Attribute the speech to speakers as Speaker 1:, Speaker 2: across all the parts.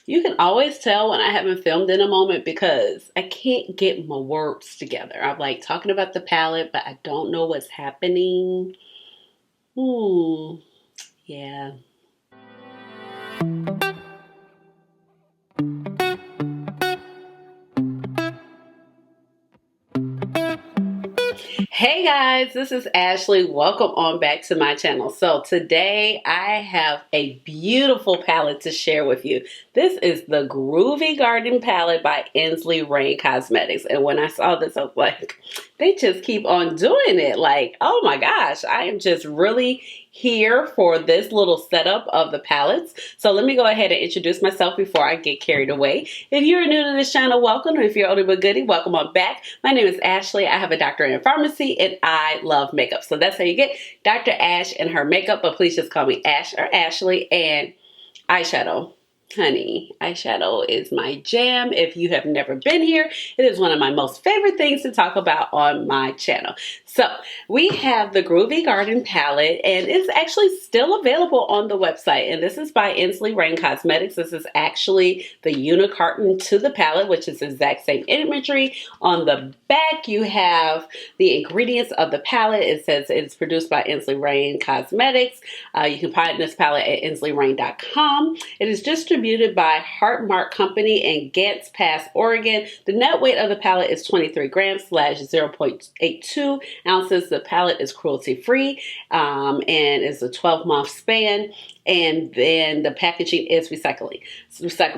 Speaker 1: You can always tell when I haven't filmed in a moment because I can't get my words together. I'm like talking about the palette, but I don't know what's happening. Yeah. Hey guys, this is Ashley. Welcome on back to my channel. So today I have a beautiful palette to share with you. This is the Groovy Garden palette by Ensley Cosmetics. And when I saw this, I was like, they just keep on doing it. Like, oh my gosh, I am just really here for this little setup of the palettes. So let me go ahead and introduce myself before I get carried away. If you're new to this channel, welcome. If you're older but goodie, welcome on back. My name is Ashley. I have a doctorate in pharmacy and I love makeup. So that's how you get Dr. Ash and her makeup, but please just call me Ash or Ashley. And eyeshadow. Honey, eyeshadow is my jam. If you have never been here, it is one of my most favorite things to talk about on my channel. So we have the Groovy Garden palette and it's actually still available on the website. And this is by Ensley Cosmetics. This is actually the unicarton to the palette, which is the exact same imagery. On the back, you have the ingredients of the palette. It says it's produced by Ensley Cosmetics. You can find this palette at ensleyrain.com. It is distributed by Heartmark Company in Gants Pass, Oregon. The net weight of the palette is 23 grams / 0.82 ounces. The palette is cruelty free and is a 12-month span. And then the packaging is recyclable.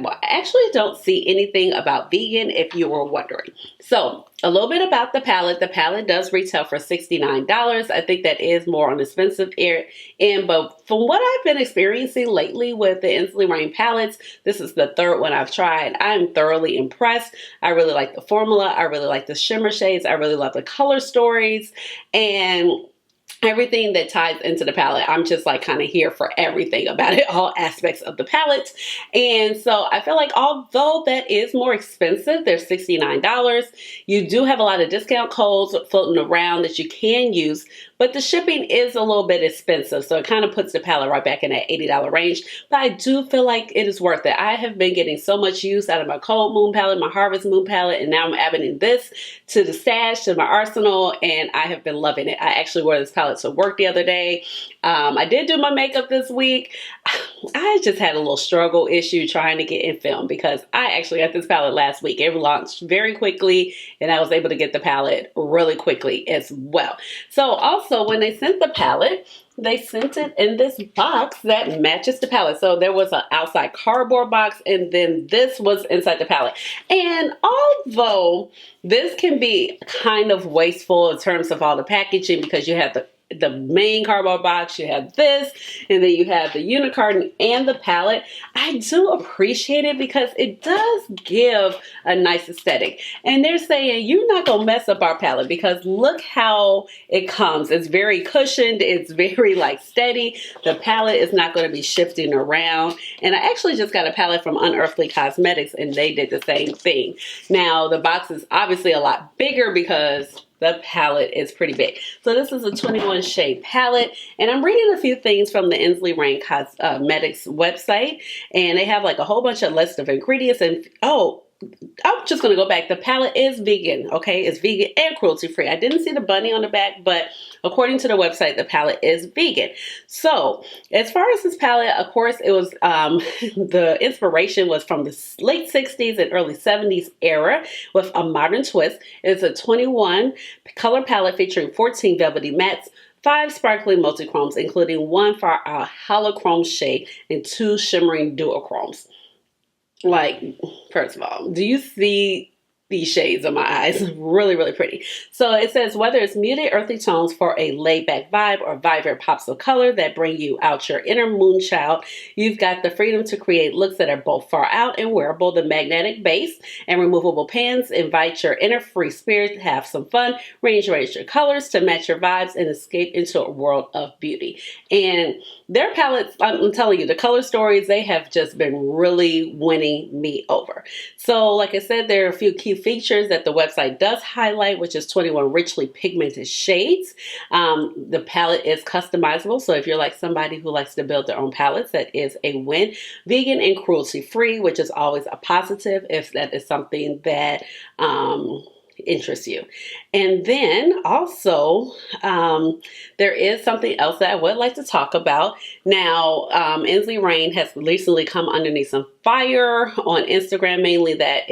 Speaker 1: I actually don't see anything about vegan if you were wondering. So a little bit about the palette. The palette does retail for $69. I think that is more on the expensive end, but from what I've been experiencing lately with the Ensley palettes, this is the third one I've tried. I'm thoroughly impressed. I really like the formula. I really like the shimmer shades. I really love the color stories and everything that ties into the palette. I'm just like kind of here for everything about it, all aspects of the palette. And so I feel like although that is more expensive, they're $69, you do have a lot of discount codes floating around that you can use, but the shipping is a little bit expensive. So it kind of puts the palette right back in that $80 range, but I do feel like it is worth it. I have been getting so much use out of my Cold Moon palette, my Harvest Moon palette, and now I'm adding this to the stash, to my arsenal, and I have been loving it. I actually wore this palette to work the other day. I did do my makeup this week. I just had a little struggle issue trying to get in film because I actually got this palette last week. It launched very quickly and I was able to get the palette really quickly as well. So also when they sent the palette, they sent it in this box that matches the palette. So there was an outside cardboard box and then this was inside the palette. And although this can be kind of wasteful in terms of all the packaging because you have the main cardboard box, you have this, and then you have the unicarton and the palette, I do appreciate it because it does give a nice aesthetic. And they're saying, you're not going to mess up our palette because look how it comes. It's very cushioned. It's very like steady. The palette is not going to be shifting around. And I actually just got a palette from Unearthly Cosmetics and they did the same thing. Now the box is obviously a lot bigger because the palette is pretty big. So this is a 21 shade palette. And I'm reading a few things from the Ensley Cosmetics website. And they have like a whole bunch of list of ingredients. And I'm just going to go back. The palette is vegan, okay? It's vegan and cruelty free. I didn't see the bunny on the back, but according to the website, the palette is vegan. So as far as this palette, of course, it was, the inspiration was from the late 60s and early 70s era with a modern twist. It's a 21 color palette featuring 14 velvety mattes, 5 sparkling multi-chromes, including 1 for a holochrome shade and 2 shimmering duochromes. Like, first of all, do you see these shades on my eyes? Really, really pretty. So it says, whether it's muted earthy tones for a laid-back vibe or vibrant pops of color that bring you out your inner moon child, you've got the freedom to create looks that are both far out and wearable. The magnetic base and removable pans invite your inner free spirit to have some fun, range your colors to match your vibes, and escape into a world of beauty. And their palettes, I'm telling you, the color stories, they have just been really winning me over. So like I said, there are a few key features that the website does highlight, which is 21 richly pigmented shades. The palette is customizable, so if you're like somebody who likes to build their own palettes, that is a win. Vegan and cruelty free, which is always a positive if that is something that interests you. And then also there is something else that I would like to talk about. Now, Ensley Rain has recently come underneath some fire on Instagram, mainly that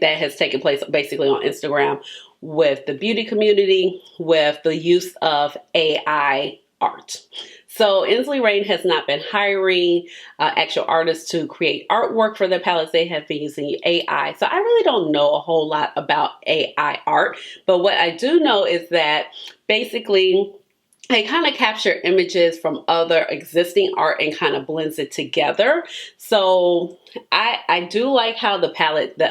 Speaker 1: that has taken place basically on Instagram with the beauty community with the use of AI art. So Ensley Rain has not been hiring actual artists to create artwork for their palettes. They have been using AI. So I really don't know a whole lot about AI art, but what I do know is that basically they kind of capture images from other existing art and kind of blends it together. So I do like how the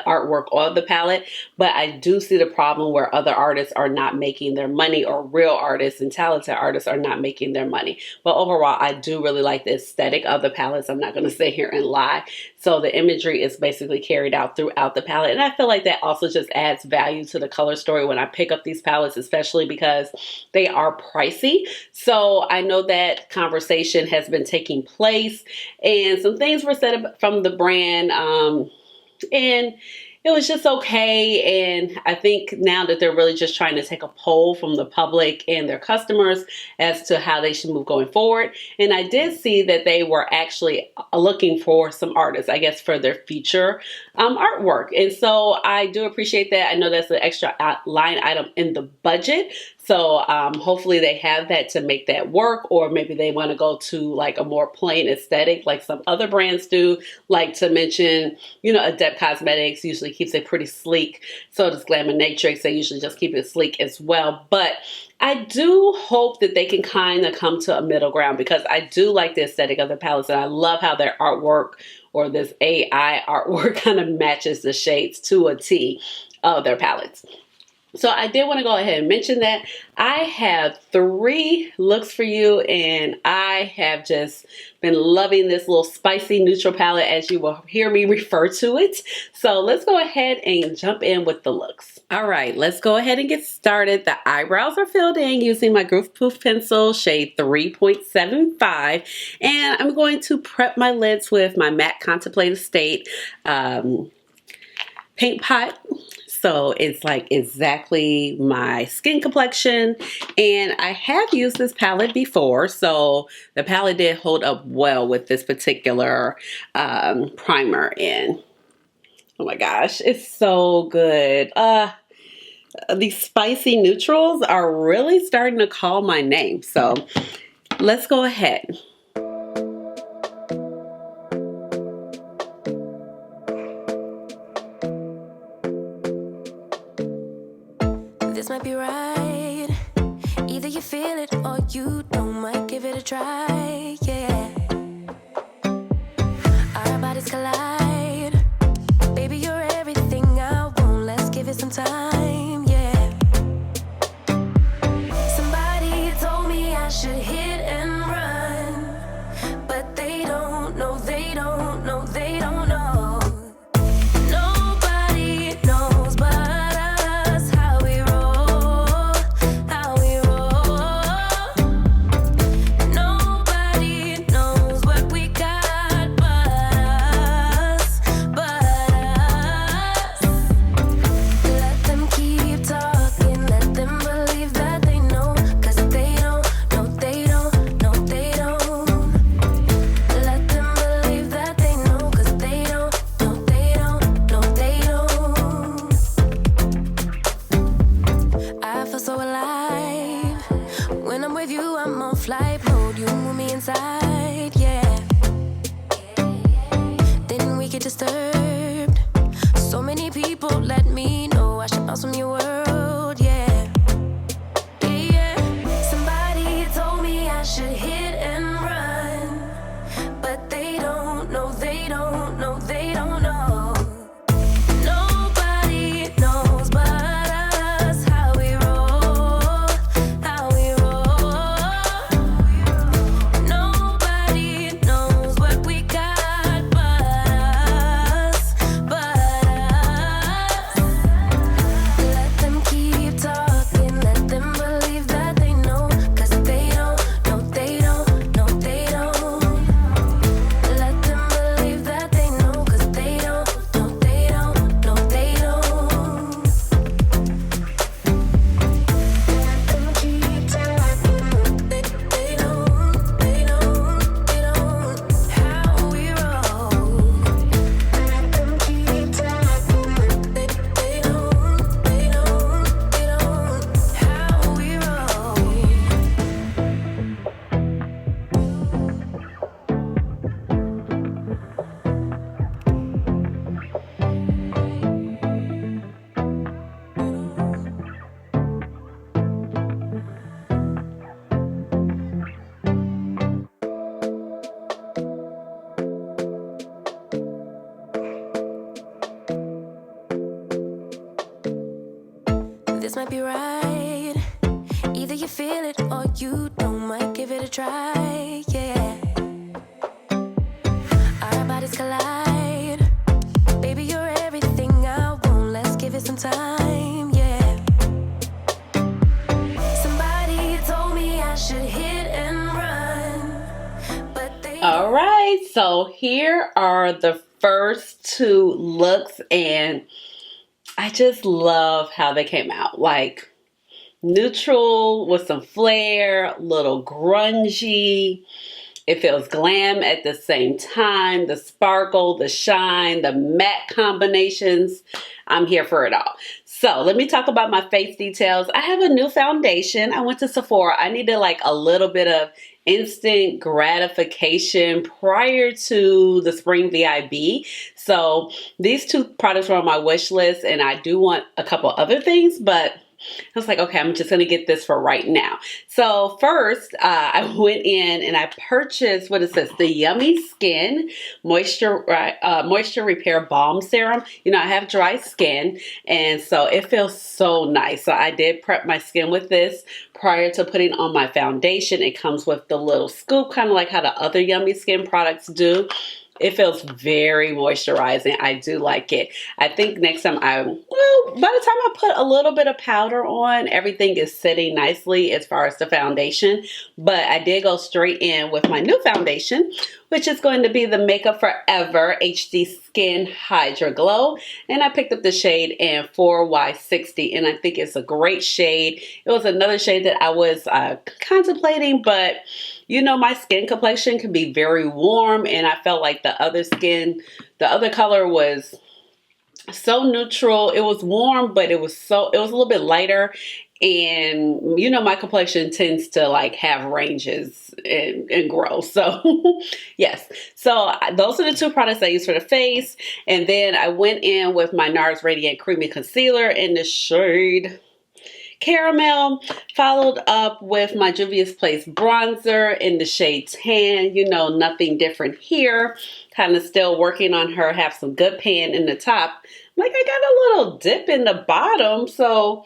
Speaker 1: artwork on the palette, but I do see the problem where other artists are not making their money, or real artists and talented artists are not making their money. But overall, I do really like the aesthetic of the palettes. I'm not going to sit here and lie. So the imagery is basically carried out throughout the palette. And I feel like that also just adds value to the color story when I pick up these palettes, especially because they are pricey. So I know that conversation has been taking place and some things were said from the brand, and it was just okay. And I think now that they're really just trying to take a poll from the public and their customers as to how they should move going forward. And I did see that they were actually looking for some artists, I guess, for their future artwork. And so I do appreciate that. I know that's an extra line item in the budget. So hopefully they have that to make that work, or maybe they want to go to like a more plain aesthetic like some other brands do. Like to mention, Adept Cosmetics usually keeps it pretty sleek. So does Glaminatrix. They usually just keep it sleek as well. But I do hope that they can kind of come to a middle ground, because I do like the aesthetic of the palettes, and I love how their artwork, or this AI artwork, kind of matches the shades to a T of their palettes. So I did want to go ahead and mention that. I have 3 looks for you, and I have just been loving this little spicy neutral palette, as you will hear me refer to it. So let's go ahead and jump in with the looks. All right, let's go ahead and get started. The eyebrows are filled in using my Goof pencil, shade 3.75. And I'm going to prep my lids with my matte Contemplative State paint pot. So it's like exactly my skin complexion, and I have used this palette before, so the palette did hold up well with this particular primer in. Oh my gosh, it's so good. These spicy neutrals are really starting to call my name, so let's go ahead.
Speaker 2: This might be right. Either you feel it or you don't. Might give it a try, yeah. Our bodies collide. Baby, you're everything I want. Let's give it some time, yeah. Somebody told me I should hit and run, but they don't know, they don't know, they don't know. Disturbed. So many people let me know I should bounce from your world, yeah. Yeah, yeah. Somebody told me I should hit and run, but they don't know, they don't know, they don't know. Nobody knows but us how we roll, how we roll. Nobody knows what we got but us. right. Either you feel it or you don't. Might give it a try, yeah. Our bodies collide. Baby, you're everything I want. Let's give it some time, yeah. Somebody told me I should hit and run, but they...
Speaker 1: All right, so here are the first two looks, and I just love how they came out. Like neutral with some flair, little grungy. It feels glam at the same time. The sparkle, the shine, the matte combinations. I'm here for it all. So let me talk about my face details. I have a new foundation. I went to Sephora. I needed like a little bit of instant gratification prior to the spring VIB. So these two products were on my wish list, and I do want a couple other things, but I was like, okay, I'm just going to get this for right now. So first, I went in and I purchased, what is this? The Yummy Skin Moisture Repair Balm Serum. You know, I have dry skin, and so it feels so nice. So I did prep my skin with this prior to putting on my foundation. It comes with the little scoop, kind of like how the other Yummy Skin products do. It feels very moisturizing. I do like it. I think next time by the time I put a little bit of powder on, everything is sitting nicely as far as the foundation. But I did go straight in with my new foundation, which is going to be the Makeup Forever HD Skin Hydra Glow. And I picked up the shade in 4Y60, and I think it's a great shade. It was another shade that I was contemplating, but you know, my skin complexion can be very warm, and I felt like the other color was so neutral. It was warm, but it was a little bit lighter. And you know, my complexion tends to like have ranges and grow. So yes. So those are the two products I use for the face. And then I went in with my Nars Radiant Creamy Concealer in the shade Caramel, followed up with my Juvia's Place bronzer in the shade Tan. You know, nothing different here. Kind of still working on her. Have some good pan in the top. Like, I got a little dip in the bottom, so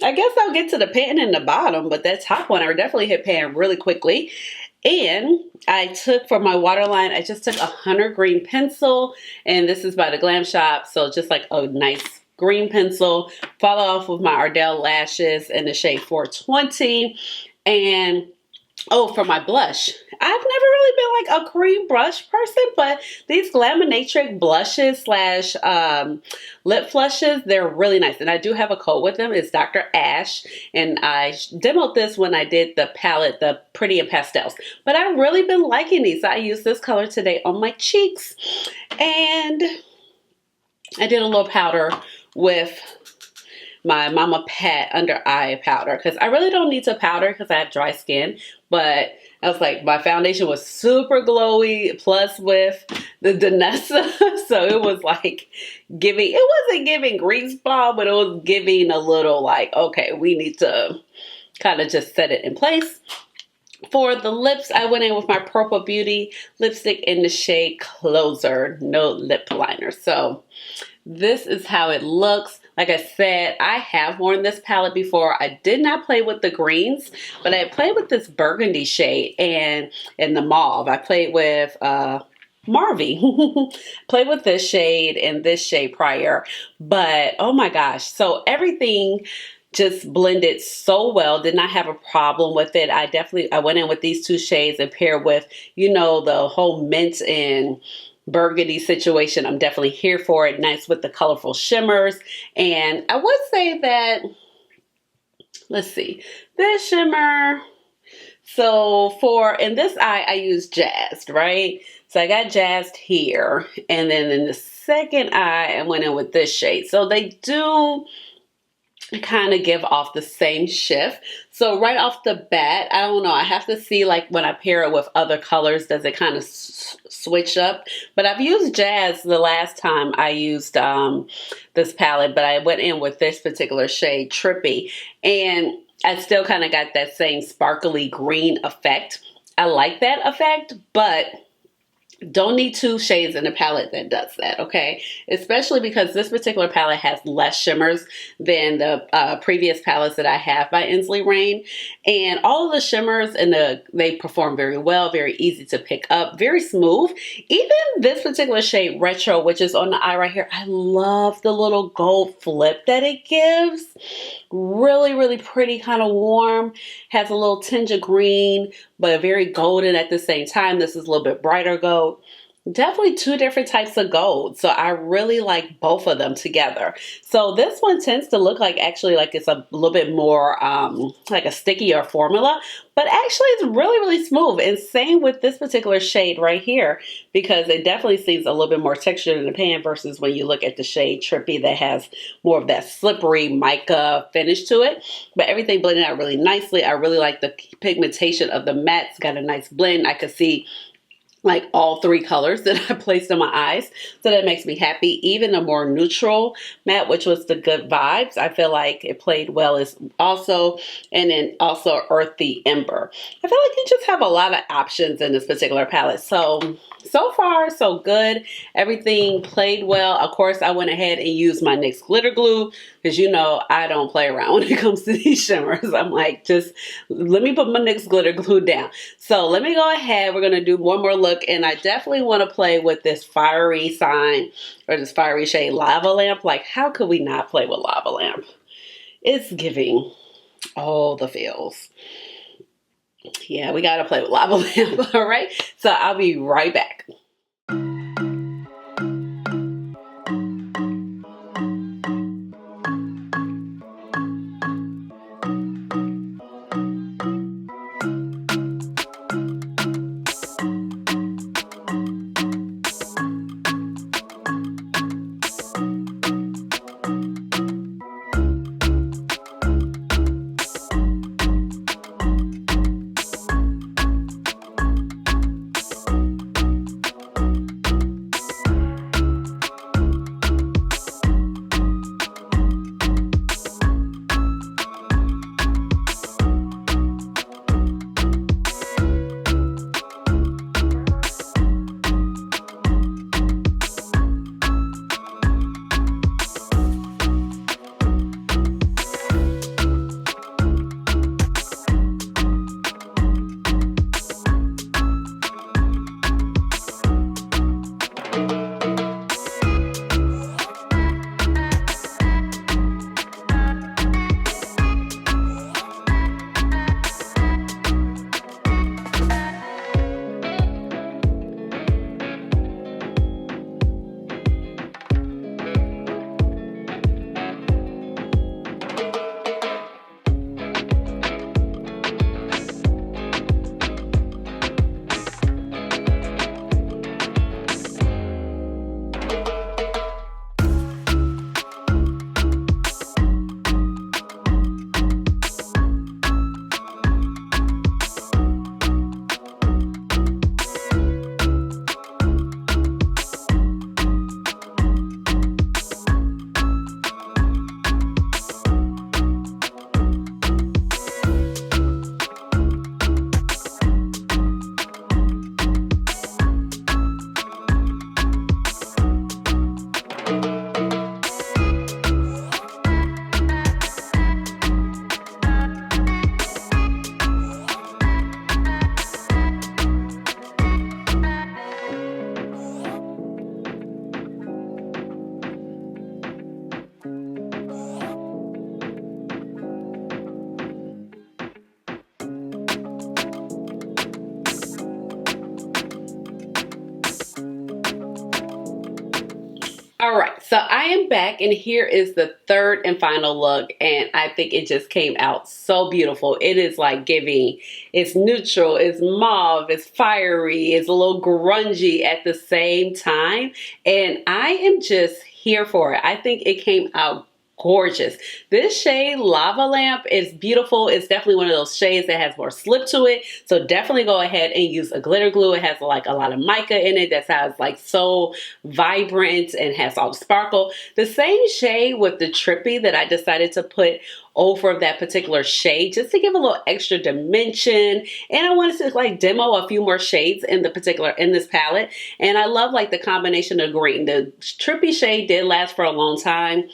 Speaker 1: I guess I'll get to the pan in the bottom, but that top one, I definitely hit pan really quickly. And I took, for my waterline, I just took a Hunter Green pencil, and this is by the Glam Shop, so just like a nice green pencil. Follow off with my Ardell lashes in the shade 420. And oh, for my blush, I've never really been like a cream brush person, but these Glaminatrix blushes slash lip flushes, they're really nice. And I do have a code with them. It's Dr. Ash. And I demoed this when I did the palette, the Pretty and Pastels. But I've really been liking these. I used this color today on my cheeks. And I did a little powder with my Mama Pat under eye powder, because I really don't need to powder because I have dry skin. But I was like, my foundation was super glowy, plus with the Danessa. So it was like giving, it wasn't giving green spot, but it was giving a little like, okay, we need to kind of just set it in place. For the lips, I went in with my Propa Beauty lipstick in the shade Closer, no lip liner. So this is how it looks. Like I said, I have worn this palette before. I did not play with the greens, but I played with this burgundy shade and in the mauve. I played with Marvy. Played with this shade and this shade prior. But oh my gosh, so everything just blended so well. Did not have a problem with it. I went in with these two shades and paired with, you know, the whole mint and burgundy situation. I'm definitely here for it. Nice with the colorful shimmers. And I would say that, let's see, this shimmer. So in this eye, I use Jazzed, right? So I got Jazzed here. And then in the second eye, I went in with this shade. So they do kind of give off the same shift. So right off the bat, I don't know, I have to see like when I pair it with other colors, does it kind of switch up? But I've used Jazz the last time I used this palette, but I went in with this particular shade, Trippy, and I still kind of got that same sparkly green effect. I like that effect, but Don't need two shades in a palette that does that, okay? Especially because this particular palette has less shimmers than the previous palettes that I have by Ensley Rain. And all of the shimmers and they perform very well, very easy to pick up, very smooth. Even this particular shade, Retro, which is on the eye right here, I love the little gold flip that it gives. Really, really pretty, kind of warm, has a little tinge of green, but very golden at the same time. This is a little bit brighter gold. Definitely two different types of gold. So I really like both of them together. So this one tends to look like actually like it's a little bit more like a stickier formula, but actually it's really, really smooth. And same with this particular shade right here, because it definitely seems a little bit more textured in the pan versus when you look at the shade Trippy that has more of that slippery mica finish to it. But everything blended out really nicely. I really like the pigmentation of the matte. It's got a nice blend. I could see like all three colors that I placed on my eyes. So that makes me happy. Even a more neutral matte, which was the Good Vibes, I feel like it played well as also, and then also Earthy Ember. I feel like you just have a lot of options in this particular palette. So far, so good. Everything played well. Of course, I went ahead and used my NYX glitter glue because you know I don't play around when it comes to these shimmers. I'm like, just let me put my NYX glitter glue down. So let me go ahead. We're going to do one more look, and I definitely want to play with this fiery sign or this fiery shade Lava Lamp. Like, how could we not play with Lava Lamp? It's giving all the feels. Yeah, we got to play with Lava Lamp, all right? So I'll be right back. All right, so I am back, and here is the third and final look, and I think it just came out so beautiful. It is like giving, it's neutral, it's mauve, it's fiery, it's a little grungy at the same time, and I am just here for it. I think it came out gorgeous. This shade, Lava Lamp, is beautiful. It's definitely one of those shades that has more slip to it. So definitely go ahead and use a glitter glue. It has like a lot of mica in it. That's how it's like so vibrant and has all the sparkle. The same shade with the Trippy that I decided to put over that particular shade just to give a little extra dimension. And I wanted to like demo a few more shades in this palette. And I love like the combination of green. The Trippy shade did last for a long time.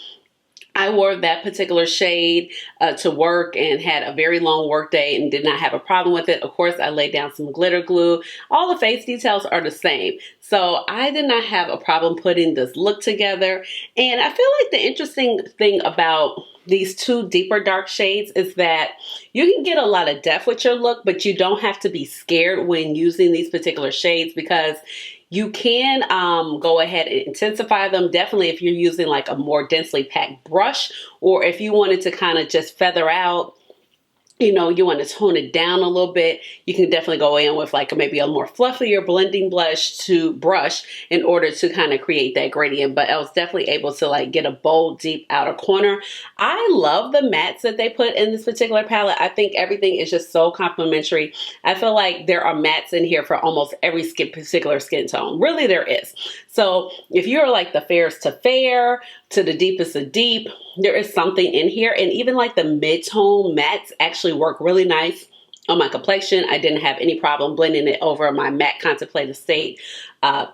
Speaker 1: I wore that particular shade to work and had a very long work day and did not have a problem with it. Of course, I laid down some glitter glue. All the face details are the same. So I did not have a problem putting this look together. And I feel like the interesting thing about these two deeper dark shades is that you can get a lot of depth with your look, but you don't have to be scared when using these particular shades because you can go ahead and intensify them. Definitely if you're using like a more densely packed brush, or if you wanted to kind of just feather out, you know, you want to tone it down a little bit, you can definitely go in with like maybe a more fluffier blending brush in order to kind of create that gradient. But I was definitely able to like get a bold, deep outer corner. I love the mattes that they put in this particular palette. I think everything is just so complimentary. I feel like there are mattes in here for almost every particular skin tone. Really, there is. So if you're like the fairest to fair, to the deepest of deep, there is something in here. And even like the mid-tone mattes actually work really nice on my complexion. I didn't have any problem blending it over my matte Contemplative State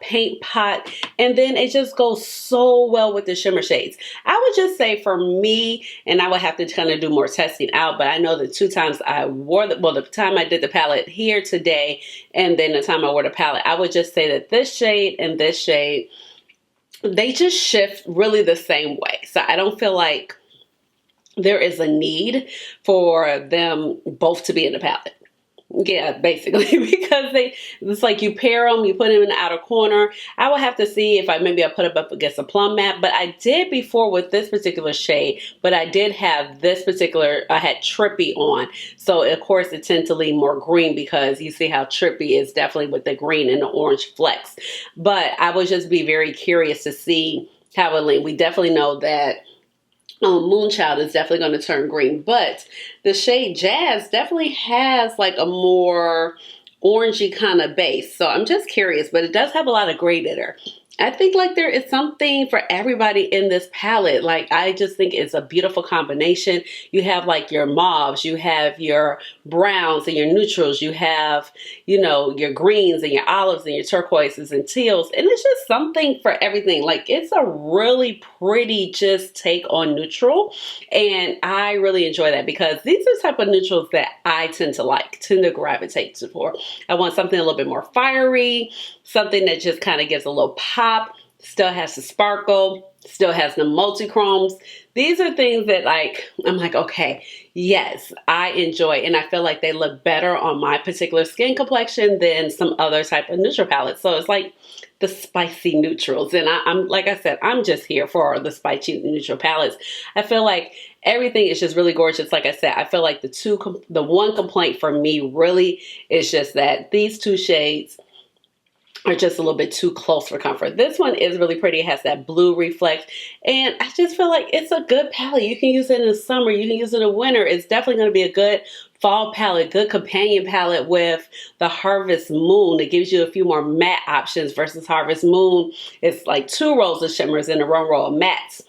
Speaker 1: paint pot. And then it just goes so well with the shimmer shades. I would just say for me, and I would have to kind of do more testing out, but I know the two times I wore the time I did the palette here today, and then the time I wore the palette, I would just say that this shade and this shade, they just shift really the same way. So I don't feel like there is a need for them both to be in the palette. Yeah, basically, because it's like you pair them, you put them in the outer corner. I will have to see if I put it up against a plum matte, but I did before with this particular shade, but I did have I had Trippy on. So of course it tends to lean more green because you see how Trippy is definitely with the green and the orange flecks. But I would just be very curious to see how it lean. We definitely know that Moonchild is definitely going to turn green, but the shade Jazz definitely has like a more orangey kind of base. So I'm just curious, but it does have a lot of gray in her. I think like there is something for everybody in this palette. Like I just think it's a beautiful combination. You have like your mauves, you have your browns and your neutrals, you have, you know, your greens and your olives and your turquoises and teals. And it's just something for everything. Like it's a really pretty just take on neutral. And I really enjoy that because these are the type of neutrals that I tend to gravitate to for. I want something a little bit more fiery, something that just kind of gives a little pop, still has the sparkle, still has the multi-chromes. These are things that I'm like, okay, yes, I enjoy. And I feel like they look better on my particular skin complexion than some other type of neutral palettes. So it's like the spicy neutrals. And I'm like I said, I'm just here for the spicy neutral palettes. I feel like everything is just really gorgeous. Like I said, I feel like the one complaint for me really is just that these two shades are just a little bit too close for comfort. This one is really pretty. It has that blue reflect. And I just feel like it's a good palette. You can use it in the summer. You can use it in winter. It's definitely going to be a good fall palette, good companion palette with the Harvest Moon. It gives you a few more matte options versus Harvest Moon. It's like 2 rows of shimmers and a row of mattes.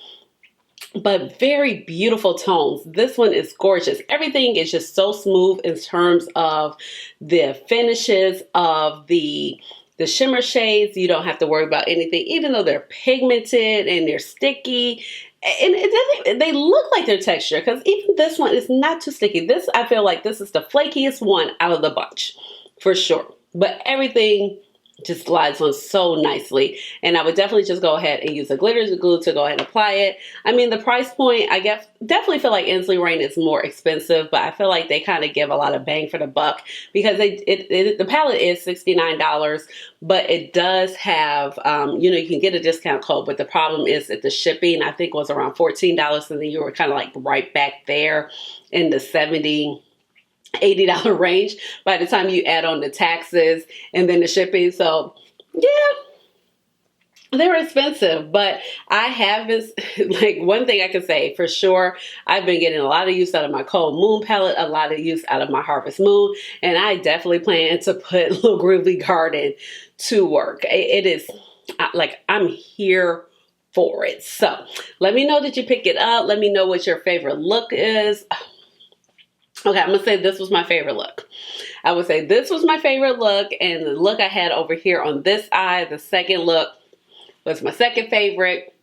Speaker 1: But very beautiful tones. This one is gorgeous. Everything is just so smooth in terms of the finishes of the shimmer shades. You don't have to worry about anything, even though they're pigmented and they're sticky. And they look like they're textured because even this one is not too sticky. I feel like this is the flakiest one out of the bunch for sure. But everything just glides on so nicely. And I would definitely just go ahead and use a glitter glue to go ahead and apply it. I mean, the price point, I guess, definitely feel like Ensley Rain is more expensive, but I feel like they kind of give a lot of bang for the buck because the palette is $69, but it does have, you can get a discount code, but the problem is that the shipping, I think, was around $14, and then you were kind of like right back there in the $80 range by the time you add on the taxes and then the shipping. So yeah, They were expensive, but I have been, like, one thing I can say for sure, I've been getting a lot of use out of my Cold Moon palette, a lot of use out of my Harvest Moon, and I definitely plan to put Little Groovy Garden to work. It is, like, I'm here for it. So let me know that you pick it up. Let me know what your favorite look is. Okay, I'm gonna say this was my favorite look. I would say this was my favorite look, and the look I had over here on this eye, the second look, was my second favorite.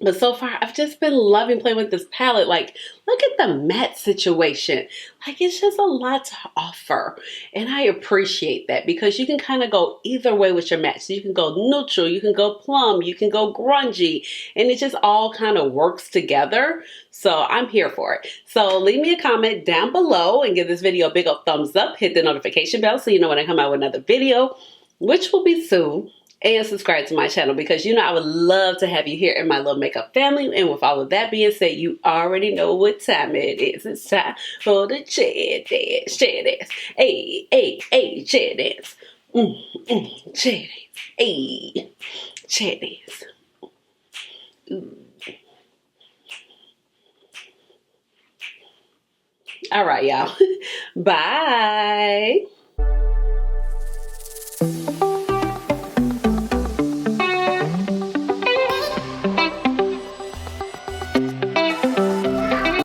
Speaker 1: But so far, I've just been loving playing with this palette. Like, look at the matte situation. Like, it's just a lot to offer. And I appreciate that because you can kind of go either way with your matte. So you can go neutral, you can go plum, you can go grungy. And it just all kind of works together. So I'm here for it. So leave me a comment down below and give this video a big old thumbs up. Hit the notification bell so you know when I come out with another video, which will be soon. And subscribe to my channel because you know I would love to have you here in my little makeup family. And with all of that being said, you already know what time it is. It's time for the chair dance, chair dance. Hey, hey, hey, chair dance. Chair dance. Hey, chair dance. Ooh. All right, y'all. Bye.